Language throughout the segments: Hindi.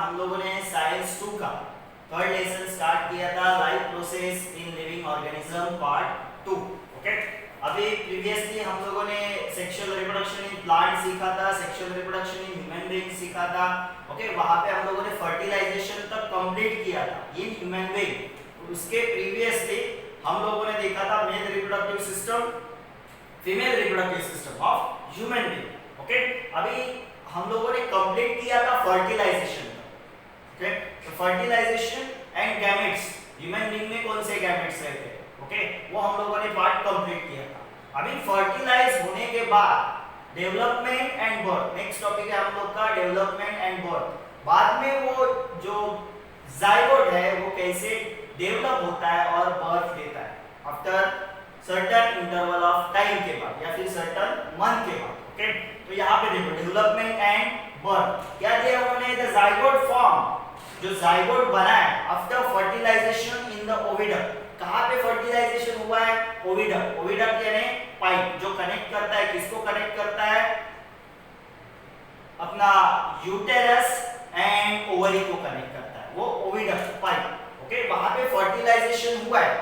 हम लोगों ने साइंस 2 का थर्ड लेसन स्टार्ट किया था, life process in living organism part 2। Okay, अभी प्रीवियसली हम लोगों ने सेक्सुअल रिप्रोडक्शन इन प्लांट सीखा था, sexual reproduction in human being सीखा था। ओके, वहां पे हम लोगों ने फर्टिलाइजेशन तक कंप्लीट किया था इन ह्यूमन बीइंग। उसके प्रीवियसली हम लोगों ने देखा था male reproductive system, female reproductive system of human being. Okay, अभी हम लोगों ने कंप्लीट किया था फर्टिलाइजेशन। ओके, तो fertilisation and gametes, human being में कौन से गैमेट्स रहते हैं, ओके, वो हम लोगों ने पार्ट कंप्लीट किया था। अभी फर्टिलाइज होने के बाद development and birth, next topic है हम लोग का डेवलपमेंट एंड बर्थ। बाद में वो जो जाइगोट है वो कैसे डेवलप होता है और बर्थ देता है after certain interval of time के बाद या फिर सर्टेन मंथ के बाद। ओके, तो यहाँ पे देखो डेवलपमेंट एंड बर्थ क्या दिया उन्होंने, द जाइगोट फॉर्म, जो जाइगोट बना है after fertilisation in the oviduct. कहाँ पे फर्टिलाइजेशन हुआ है, ओविडक्ट। ओविडक्ट यानी पाइप जो कनेक्ट करता है, किसको कनेक्ट करता है, अपना यूटेरस एंड ओवरी को कनेक्ट करता है, वो ओविडक्ट पाइप। ओके, वहां पे फर्टिलाइजेशन हुआ है,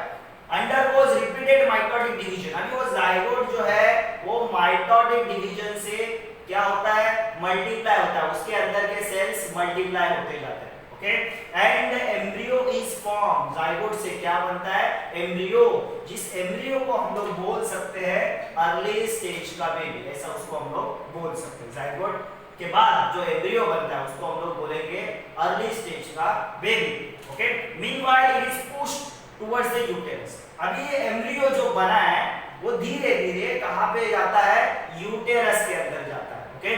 अंडरगोज रिपीटेड माइटोटिक डिवीजन। अभी वो जाइगोट जो है वो माइटोटिक डिवीजन से क्या होता है, मल्टीप्लाई होता है, उसके अंदर के सेल्स मल्टीप्लाई होते जाते हैं। Okay, and embryo is form, zygote से क्या बनता है, एम्ब्रियो, जिस एम्ब्रियो को हम लोग बोल सकते हैं अर्ली स्टेज का बेबी, ऐसा उसको हम लोग बोल सकते हैं। जाइगोट के बाद जो एम्ब्रियो बनता है उसको हम लोग बोलेंगे अर्ली स्टेज का baby. Okay, meanwhile it is pushed towards the uterus. अभी ये एम्ब्रियो जो बना है वो धीरे धीरे कहां पे जाता है, यूटेरस के अंदर जाता है। ओके,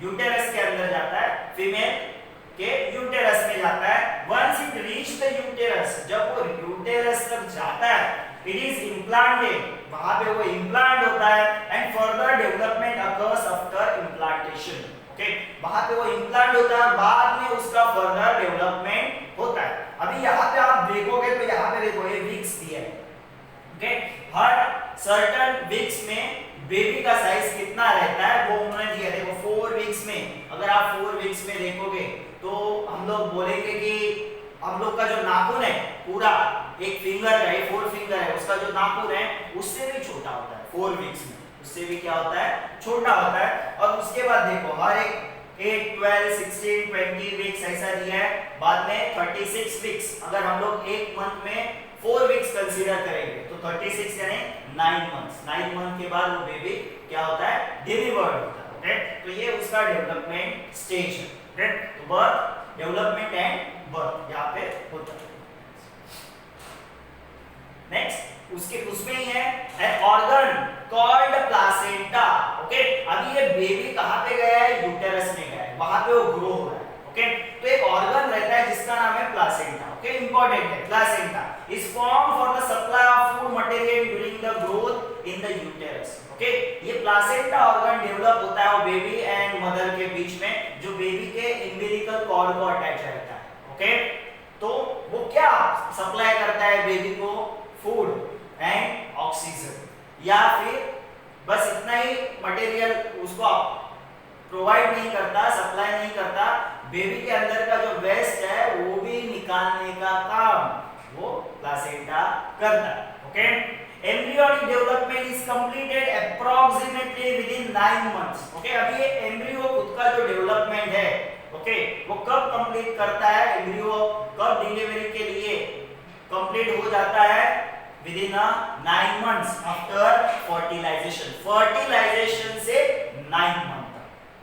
यूटेरस के अंदर जाता है, फीमेल के यूटेरस में जाता है। Once it reach the uterus, जब वो यूटेरस तक जाता है, इट इज इम्प्लांटेड, वहां पे वो इम्प्लांट होता है, and further development occurs after implantation. Okay, वहां पे वो इम्प्लांट होता है, बाद में उसका फर्दर डेवलपमेंट होता है। अभी यहाँ पे आप देखोगे तो यहाँ पे देखो ये वीक्स दिया है। ओके, हर सर्टेन वीक्स में बेबी का साइज कितना रहता है वो उन्होंने दिया। देखो 4 वीक्स में, अगर आप 4 वीक्स में देखोगे तो हम लोग बोलेंगे कि हम लोग का जो नाखून है पूरा एक फिंगर का, 4 फिंगर है, उसका जो नाखून है उससे भी छोटा होता है 4 वीक्स में, उससे भी क्या होता है, छोटा होता है। और उसके बाद देखो हर एक 8, 12, 16, 20 वीक्स ऐसा दिया है, बाद में 36 वीक्स। अगर हम लोग एक मंथ में 4 वीक्स कंसीडर करेंगे तो 36 यानी 9 मंथ्स। 9 मंथ के बाद वो बेबी क्या होता है, डिलीवर्ड होता है। ओके, तो ये उसका डेवलपमेंट स्टेज है। ओके, तो बर्थ, डेवलपमेंट एंड बर्थ यहाँ पे होता है। नेक्स्ट उसके उसमें ही है an organ called placenta. Okay, अभी ये बेबी कहाँ पे गया है, यूटेरस में गया है, वहां पे वो ग्रो हो रहा है। ओके, तो एक ऑर्गन रहता है जिसका नाम है प्लासेंटा। ओके, इंपॉर्टेंट है, placenta is form for the supply of food material during the growth in the uterus. Okay, ये प्लासेंटा ऑर्गन डेवलप होता है वो बेबी एंड मदर के बीच में, जो बेबी के अम्बिलिकल कॉर्ड को अटैच रहता है। ओके, तो वो क्या सप्लाई करता है बेबी को, फूड एंड ऑक्सीजन, या फिर बस इतना ही मटेरियल उसको प्रोवाइड नहीं करता, सप्लाई नहीं करता, बेबी के अंदर का जो वेस्ट है वो भी निकालने का काम वो प्लासेंटा करता है। Okay, embryonic development is completed approximately with in 9 months. Okay, अभी ये एम्ब्रियो खुद का जो डेवलपमेंट है, ओके, वो कब कंप्लीट करता है, एम्ब्रियो कब डिलीवरी के लिए कंप्लीट हो जाता है, within 9 months after fertilisation. Fertilisation से 9 मंथ।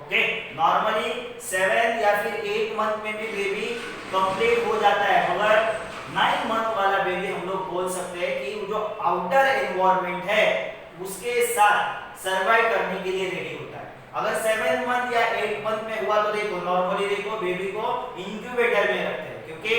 ओके, नॉर्मली 7 या फिर 8 मंथ में भी बेबी कंप्लीट हो जाता है, मगर 9 मंथ वाला बेबी हम लोग बोल सकते हैं कि जो आउटर एनवायरनमेंट है उसके साथ सर्वाइव करने के लिए रेडी होता है। अगर 7 मंथ या 8 मंथ में हुआ तो देखो नॉर्मली देखो बेबी को इंक्यूबेटर में रखते हैं, क्योंकि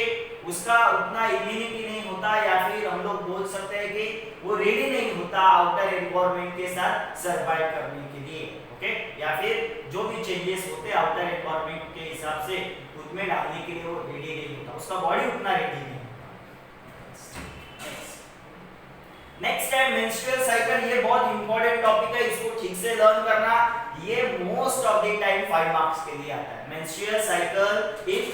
उसका उतना इम्यूनिटी नहीं होता, या फिर हम लोग बोल सकते हैं कि वो रेडी नहीं होता आउटर एनवायरनमेंट के साथ सर्वाइव करने के लिए। ओके, या फिर जो भी चेंजेस होते हैं आउटर एनवायरनमेंट के हिसाब से खुद में डालने के लिए वो रेडी नहीं होता, उसका बॉडी उतना रेडी नहीं होता। नेक्स्ट है मेंस्ट्रुअल साइकिल। ये बहुत इंपॉर्टेंट टॉपिक है, इसको ठीक से लर्न करना, ये most of the time 5 marks के लिए आता है। Menstrual cycle is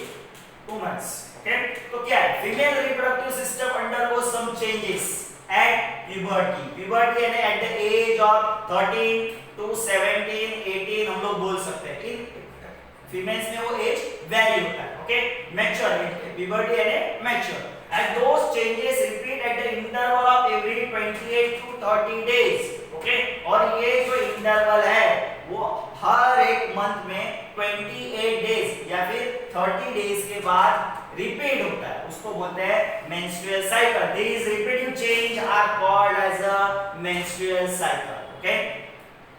2 months. Okay, तो क्या है, female reproductive system undergoes some changes at puberty. Puberty यानी at the age of 13 to 17 18 हम लोग बोल सकते हैं. इन फीमेल्स में वो एज वेरी होता है. ओके, मैच्योर प्यूबर्टी यानी mature. And those changes repeat at the interval of every 28 to 30 days. Okay? और ये जो इंटरवल है वो हर एक मंथ में 28 डेज या फिर 30 डेज के बाद रिपीट होता है. उसको बोलते हैं menstrual cycle. These repeating change are called as a menstrual cycle. Okay?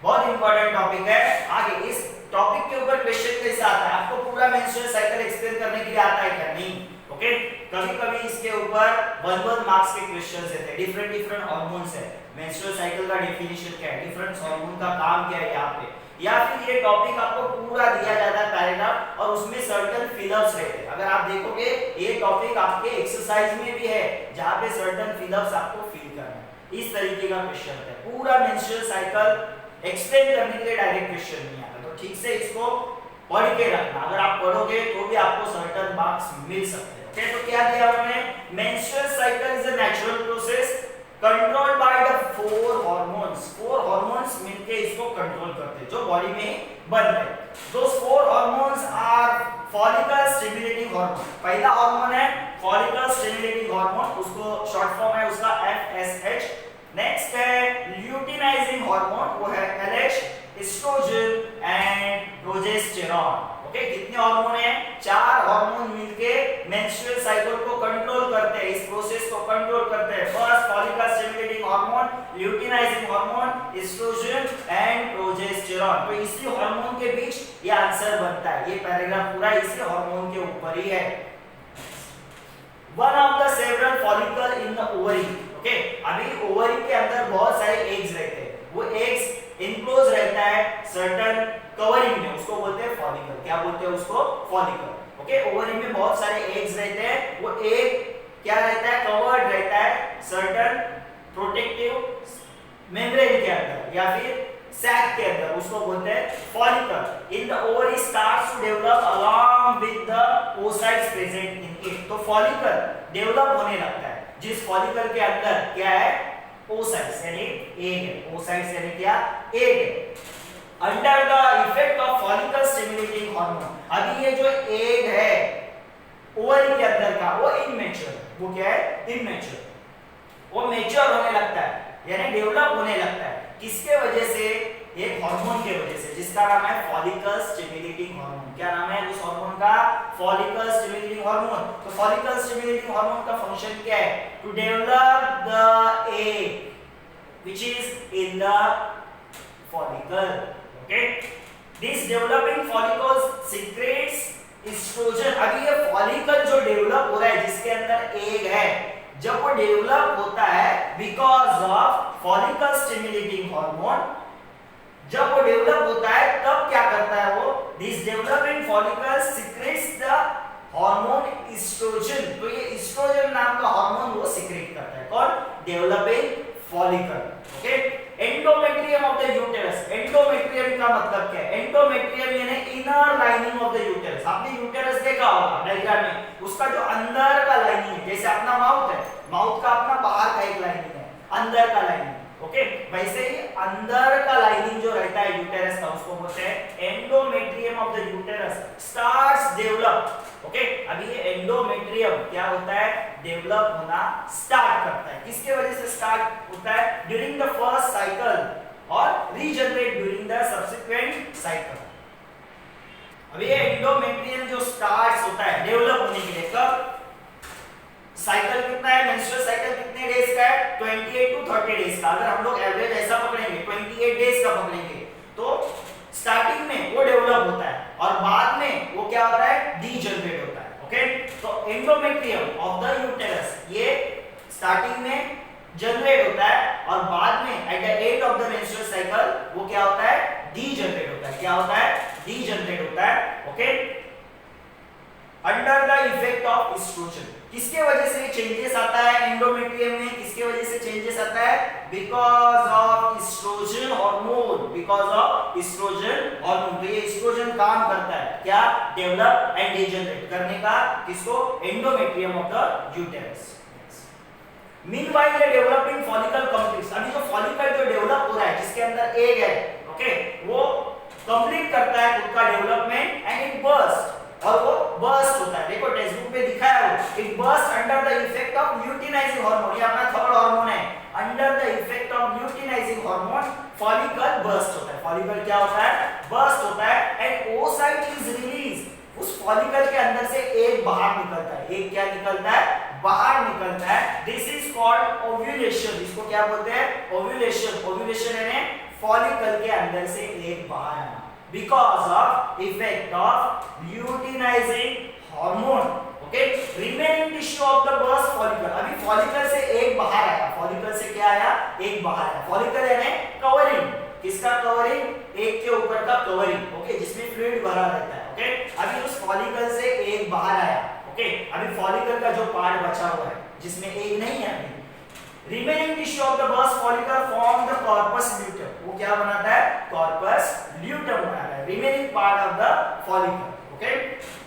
बहुत इंपॉर्टेंट टॉपिक है. आगे इस टॉपिक के ऊपर क्वेश्चन कैसे आता है, आपको पूरा मेंस्ट्रुअल साइकिल एक्सप्लेन करने के लिए आता है क्या? नहीं. ओके, कभी-कभी इसके ऊपर 1 मार्क्स के क्वेश्चंस रहते हैं. डिफरेंट हार्मोन्स है, मेंस्ट्रुअल साइकिल का डेफिनेशन क्या है, डिफरेंट हार्मोन का काम क्या है यहाँ पे, या फिर ये टॉपिक आपको पूरा दिया जाता है पैराग्राफ और उसमें सर्टेन फिलअप्स रहते हैं. अगर आप देखोगे ये टॉपिक आपके एक्सरसाइज में भी है जहाँ पे सर्टेन फिलअप्स आपको फिल करना है. इस तरीके का क्वेश्चन है. पूरा मेंस्ट्रुअल साइकिल एक्सप्लेन करने के लिए डायरेक्ट क्वेश्चन नहीं आता, तो ठीक से इसको पढ़ के रखना. अगर आप पढ़ोगे तो भी आपको सर्टेन मार्क्स मिल सकते हैं. ओके, तो क्या दिया उन्होंने, menstrual cycle is a natural process controlled by the 4 hormones. 4 hormones मिलके इसको कंट्रोल करते हैं जो बॉडी में बनते हैं. Those 4 hormones are follicle stimulating hormone. पहला हार्मोन है फॉलिकल स्टिमुलेटिंग हार्मोन, उसको शॉर्ट फॉर्म है उसका FSH. नेक्स्ट है ल्यूटिनाइजिंग हार्मोन, वो है LH, oestrogen and progesterone. Okay, कितने हार्मोन हैं? 4 हार्मोन मिलके मेंस्ट्रुअल साइकिल को कंट्रोल करते हैं, इस प्रोसेस को कंट्रोल करते हैं. First follicle stimulating hormone, luteinising hormone, oestrogen and progesterone. तो इसी हार्मोन के बीच ये आंसर बनता है. ये पैराग्राफ पूरा इसी हार्मोन के ऊपर ही है. One of the several follicle in the ovary. Okay, अभी ओवरी के अंदर बहुत सारे एग्स रहते हैं. वो एग्स इनक्लोज रहता है सर्टेन कवरिंग में, उसको बोलते हैं फॉलिकल. क्या बोलते हैं उसको? फॉलिकल. ओके, ओवरी में बहुत सारे एग्स रहते हैं. वो एग क्या रहता है? कवर्ड रहता है सर्टेन प्रोटेक्टिव मेम्ब्रेन के अंदर या फिर सैक के अंदर, उसको बोलते हैं follicle. In the ovary starts to develop along with the oocytes present in it. तो फॉलिकल डेवलप होने लगता है जिस फॉलिकल के अंदर क्या है? ओसाइट्स यानी एग है. ओसाइट्स यानी क्या? एग है. Under the effect of follicle stimulating hormone. अभी ये जो एग है ओवरी के अंदर का वो इमैच्योर, वो क्या है? इमैच्योर. वो मैच्योर होने लगता है यानी डेवलप होने लगता है. किसके वजह से? एक हार्मोन के वजह से जिसका नाम है फॉलिकल स्टिमुलेटिंग हार्मोन. क्या नाम है उस हार्मोन का? Follicle stimulating hormone. तो फॉलिकल स्टिमुलेटिंग हार्मोन का फंक्शन क्या है? To develop the egg which is in the follicle. Okay, this developing follicles secretes oestrogen. अभी ये फॉलिकल जो डेवलप हो रहा है जिसके अंदर एग है, जब वो डेवलप होता है because of follicle stimulating hormone, जब वो डेवलप होता है तब क्या करता है वो? This developing follicle secretes the hormone oestrogen. तो ये एस्ट्रोजन नाम का हार्मोन वो सीक्रेट करता है. कौन? Developing follicle. Okay, endometrium of the uterus. Endometrium का मतलब क्या है? एंडोमेट्रियम यानी inner lining of the uterus. आपने यूटेरस देखा होगा डायग्राम में, उसका जो अंदर का लाइनिंग है, जैसे अपना माउथ है, माउथ का अपना बाहर का एक लाइनिंग है, अंदर का लाइनिंग. ओके, वैसे ही अंदर का लाइनिंग जो रहता है यूटेरस का उसको बोलते हैं endometrium of the uterus starts develop. Okay, अभी ये एंडोमेट्रियम क्या होता है? डेवलप होना स्टार्ट करता है. किसके वजह से स्टार्ट होता है? ड्यूरिंग द फर्स्ट साइकिल और regenerate during the subsequent cycle. अभी ये एंडोमेट्रियम जो स्टार्ट्स होता है डेवलप होने के लिए, कब? साइकिल कितना है? मेंस्ट्रुअल साइकिल कितने डेज का है? 28 टू 30 डेज का. अगर हम लोग एवरेज ऐसा पकड़ेंगे 28 डेज का पकड़ेंगे तो स्टार्टिंग में वो डेवलप होता है और बाद में वो क्या होता है? डीजनरेट होता है. ओके, तो एंडोमेट्रियम ऑफ द यूटेरस ये स्टार्टिंग में जनरेट होता है और बाद में at the end of the menstrual cycle वो क्या होता है? डीजनरेट होता है. क्या होता है? डीजनरेट होता है. Okay, under the effect of oestrogen. किसके वजह से ये चेंजेस आता है एंडोमेट्रियम में, किसके वजह से चेंजेस आता है? Because of oestrogen hormone, because of oestrogen hormone. तो ये एस्ट्रोजन काम करता है क्या? डेवलप एंड डिजेनरेट करने का, किसको? Endometrium of the uterus. Meanwhile the developing follicle completes, अभी जो फॉलिकल जो डेवलप हो रहा है जिसके अंदर एग है, ओके, वो कंप्लीट करता है खुद का डेवलपमेंट एंड इट बर्स्ट, और वो बर्स्ट होता है। देखो टेक्स्ट बुक में दिखाया है, it burst under the effect of luteinizing hormone, ये अपना थर्ड हार्मोन है। Under the effect of luteinizing hormone follicle burst होता है। फॉलिकल क्या होता है? बर्स्ट होता है एंड ओसाइट इज रिलीज, उस फॉलिकल के अंदर से एग बाहर निकलता है। एग क्या निकलता है? बाहर निकलता है। दिस इज कॉल्ड ओव्यूलेशन, इसको क्या बोलते हैं? ओव्यूलेशन। ओव्यूलेशन यानी फॉलिकल के अंदर से एग बाहर आना, because of effect of luteinizing hormone. Okay, remaining tissue of the burst follicle, अभी फॉलिकल से एग बाहर आया, फॉलिकल से क्या आया? एग बाहर आया। फॉलिकल यानी कवरिंग, किसका कवरिंग? एग के ऊपर का कवरिंग, ओके, जिसमें फ्लूइड भरा रहता है। ओके, अभी उस फॉलिकल से एग बाहर आया, ओके, अभी फॉलिकल का जो पार्ट बचा हुआ है जिसमें एग नहीं है, अभी remaining tissue of the burst follicle form the corpus luteum, वो क्या बनाता है? कॉर्पस ल्यूटम बनाता है, remaining part of the follicle. Okay,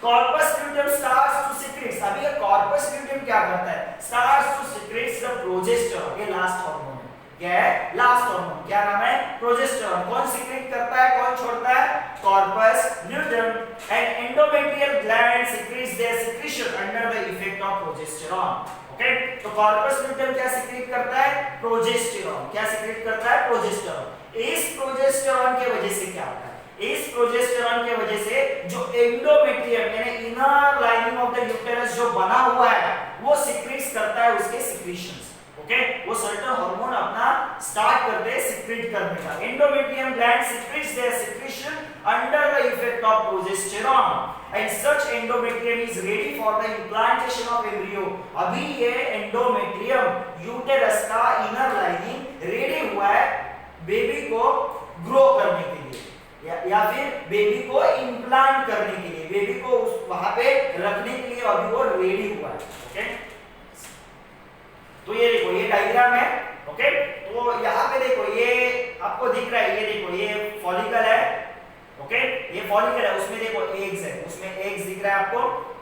corpus luteum starts to secrete, अभी ये कॉर्पस ल्यूटम क्या करता है? Starts to secrete the progesterone, ये लास्ट हार्मोन है। क्या है? लास्ट हार्मोन, क्या नाम है? प्रोजेस्टेरोन। कौन सीक्रेट करता है, कौन छोड़ता है? Corpus luteum. And endometrial gland secretes their secretion under the effect of progesterone. Okay, तो कॉर्पस ल्यूटम क्या सीक्रेट करता है? प्रोजेस्टेरोन। क्या सीक्रेट करता है? प्रोजेस्टेरोन। इस प्रोजेस्टेरोन की वजह से क्या होता है? इस प्रोजेस्टेरोन की वजह से जो एंडोमेट्रियम यानी inner lining of the uterus जो बना हुआ है वो सीक्रेट्स करता है उसके सीक्रेशंस। ओके, वो सर्टेन हार्मोन अपना स्टार्ट करते हैं सीक्रेट करने का। Endometrium gland secretes their secretion under the effect of progesterone and such endometrium is ready for the implantation of embryo. अभी ये एंडोमेट्रियम यूटेरस का इनर लाइनिंग रेडी हुआ है बेबी को ग्रो करने के लिए या फिर बेबी को इम्प्लांट करने के लिए, बेबी को वहां पे रखने के लिए अभी वो रेडी हुआ है। ओके, तो ये देखो ये डायग्राम है। ओके, तो यहाँ पे देखो ये आपको दिख रहा है, ये देखो ये फॉलिकल है। ओके, ये फॉलिकल है, उसमें देखो एग्स है, उसमें एग्स दिख रहा है आपको।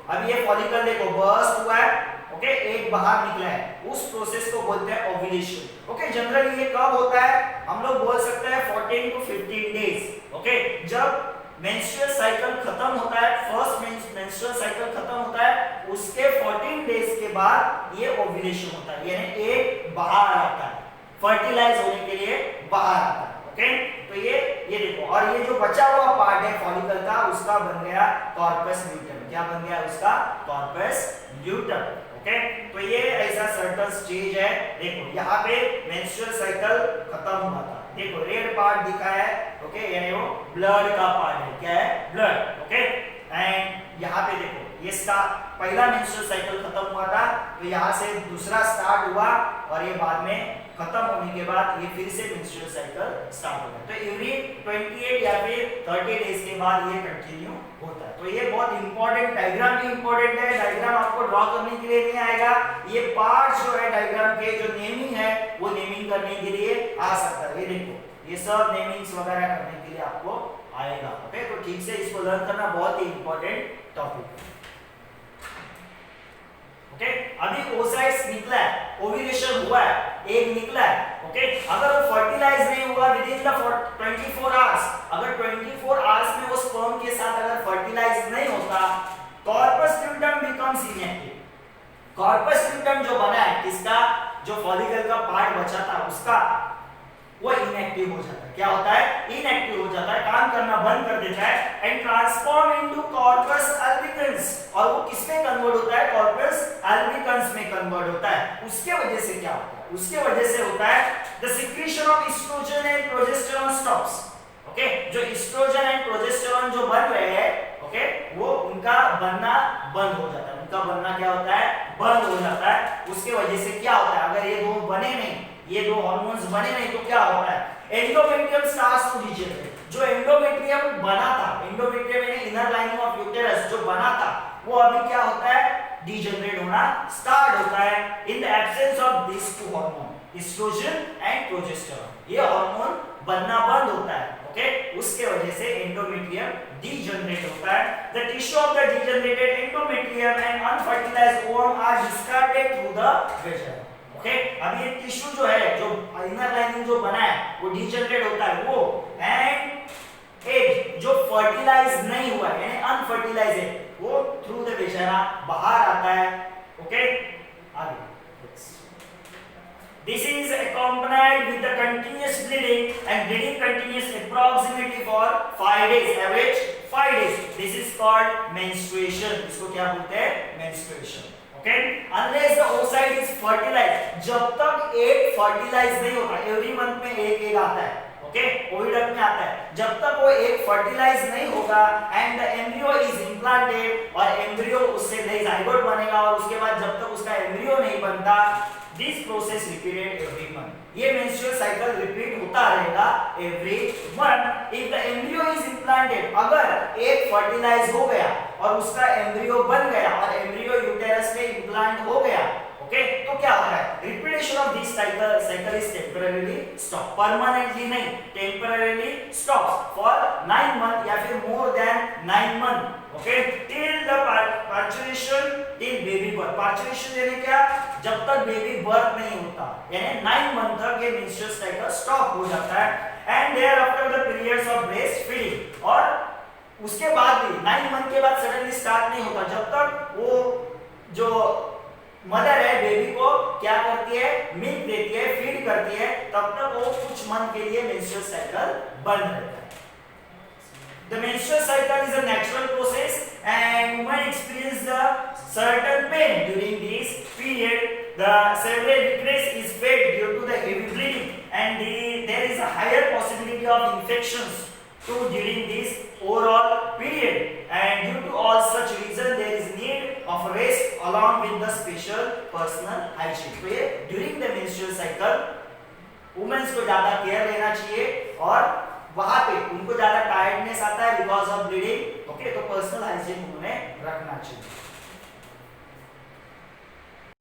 अब ये फॉलिकल देखो बर्स्ट हुआ है, ओके, एग बाहर निकला है, उस प्रोसेस को बोलते हैं ओव्यूलेशन। ओके, जनरली ये कब होता है? हम लोग बोल सकते हैं 14 to 15 डेज। ओके, जब मेंस्ट्रुअल साइकिल खत्म होता है, फर्स्ट मेंस्ट्रुअल साइकिल खत्म होता है, उसके 14 डेज के बाद ये ओव्यूलेशन होता है, यानी एग बाहर आता है, फर्टिलाइज होने के लिए बाहर आता है। ओके, तो ये देखो, और ये जो बचा हुआ पार्ट है फॉलिकल का, उसका बन गया कॉर्पस ल्यूटम। क्या बन गया उसका? Corpus luteum. ओके, तो ये ऐसा सर्टन स्टेज है। देखो यहाँ पे मेंस्ट्रुअल साइकिल खत्म हुआ था, देखो रेड पार्ट दिखा है, ओके, यानी वो ब्लड का पार्ट है। क्या है? ब्लड। ओके, एंड यहाँ पे देखो ये पहला मेंस्ट्रुअल साइकिल खत्म हुआ था, तो यहाँ से दूसरा स्टार्ट हुआ और ये बाद में खत्म होने के बाद ये फिर से मेंस्ट्रुअल साइकिल स्टार्ट होगा। तो एवरी 28 या फिर 30 डेज के बाद ये कंटिन्यू होता है। तो ये बहुत इंपॉर्टेंट, डायग्राम भी इंपॉर्टेंट है। डायग्राम आपको ड्रॉ करने के लिए नहीं आएगा, ये पार्ट जो है डायग्राम के जो नेमिंग है वो नेमिंग करने के लिए आ सकता है। ये देखो ये सब नेमिंग्स वगैरह करने के लिए आपको आएगा। ओके, तो ठीक से इसको लर्न करना बहुत ही इंपॉर्टेंट टॉपिक। ओके, अभी ओसाइट्स निकला है, ओव्यूलेशन हुआ है, एग निकला है। ओके, अगर वो फर्टिलाइज नहीं हुआ विद इन द 24 आवर्स, अगर 24 आवर्स में वो स्पर्म के साथ अगर फर्टिलाइज नहीं होता, corpus luteum becomes inactive. Corpus luteum जो बना है किसका? जो फॉलिकल का पार्ट बचा था उसका, वो इनएक्टिव हो जाता है। क्या होता है? इनएक्टिव हो जाता है, काम करना बंद कर देता है and transform into corpus albicans. और वो किस में कन्वर्ट होता है? कॉर्पस अल्बिकन्स में कन्वर्ट होता है। उसके वजह से क्या होता है? उसके वजह से होता है the secretion of oestrogen and progesterone stops. Okay, जो एस्ट्रोजन एंड प्रोजेस्टेरोन जो बन रहे हैं, ओके, वो उनका बनना बंद हो जाता है। उनका बनना क्या होता है? बंद हो जाता है। उसके वजह से क्या होता है? अगर ये दो बने नहीं, ये दो हार्मोन्स बने नहीं, तो क्या होता है? Endometrium starts to degenerate. जो एंडोमेट्रियम बना था, एंडोमेट्रियम यानी इनर लाइनिंग ऑफ यूटेरस जो बना था, वो अभी क्या होता है? डीजनरेट होना स्टार्ट होता है in the absence of this two hormone, oestrogen and progesterone. ये हार्मोन बनना बंद होता है, ओके, उसके वजह से एंडोमेट्रियम डीजनरेट होता है। The tissue of the degenerated endometrium and unfertilised ovum are discarded through the vagina. Okay, अब ये टिश्यू जो है, जो इनर लाइनिंग जो बना है वो डीजनरेट होता है वो, एंड एग जो फर्टिलाइज नहीं हुआ है यानी अनफर्टिलाइज है वो थ्रू द वेजाइना बाहर आता है। ओके, आगे this is accompanied with the continuous bleeding and bleeding continues approximately for 5 days, average 5 days. This is called menstruation. इसको क्या बोलते हैं? menstruation. Okay, unless the oocyte is fertilized, जब तक एग फर्टिलाइज नहीं होता, एवरी मंथ में एक आता है, ओके, ओविडक्ट में आता है, जब तक वो एग फर्टिलाइज नहीं होगा and the embryo is implanted, और एम्ब्रियो उससे नई जाइगोट बनेगा, और उसके बाद जब तक उसका एम्ब्रियो नहीं बनता, this process repeated every month. ये मेंस्ट्रुअल साइकिल रिपीट होता रहेगा every month. If the embryo is implanted, अगर एग फर्टिलाइज हो गया और उसका एम्ब्रियो बन गया और एम्ब्रियो यूटेरस में इम्प्लांट हो गया, ओके, तो क्या होता है? Repetition of this cycle is temporarily stop, permanently नहीं, टेम्परेरीली स्टॉप्स फॉर 9 मंथ या फिर more than 9 month, okay, till the parturition, till baby birth. Parturition यानी क्या? जब तक बेबी बर्थ नहीं होता, यानी 9 मंथ तक ये मेंस्ट्रुअल साइकिल स्टॉप हो जाता है। And thereafter the periods of breast feeding, और उसके बाद भी 9 मंथ के बाद सडनली स्टार्ट नहीं होता, जब तक वो जो मदर है बेबी को क्या करती है? मिल्क देती है, फीड करती है, तब तक वो कुछ मंथ के लिए मेंस्ट्रुअल साइकिल बंद रहता है। The menstrual cycle is a natural process and women experience the certain pain during this period. The several weakness is felt due to the heavy bleeding and there is a higher possibility of infections too during this overall period, and due to all such reasons there is need of rest along with the special personal hygiene. तो ये during the menstrual cycle women को ज्यादा केयर लेना चाहिए, और वहां पे उनको ज्यादा टायर्डनेस आता है बिकॉज ऑफ ब्लीडिंग, ओके, तो पर्सनल हाइजीन उन्हें रखना चाहिए।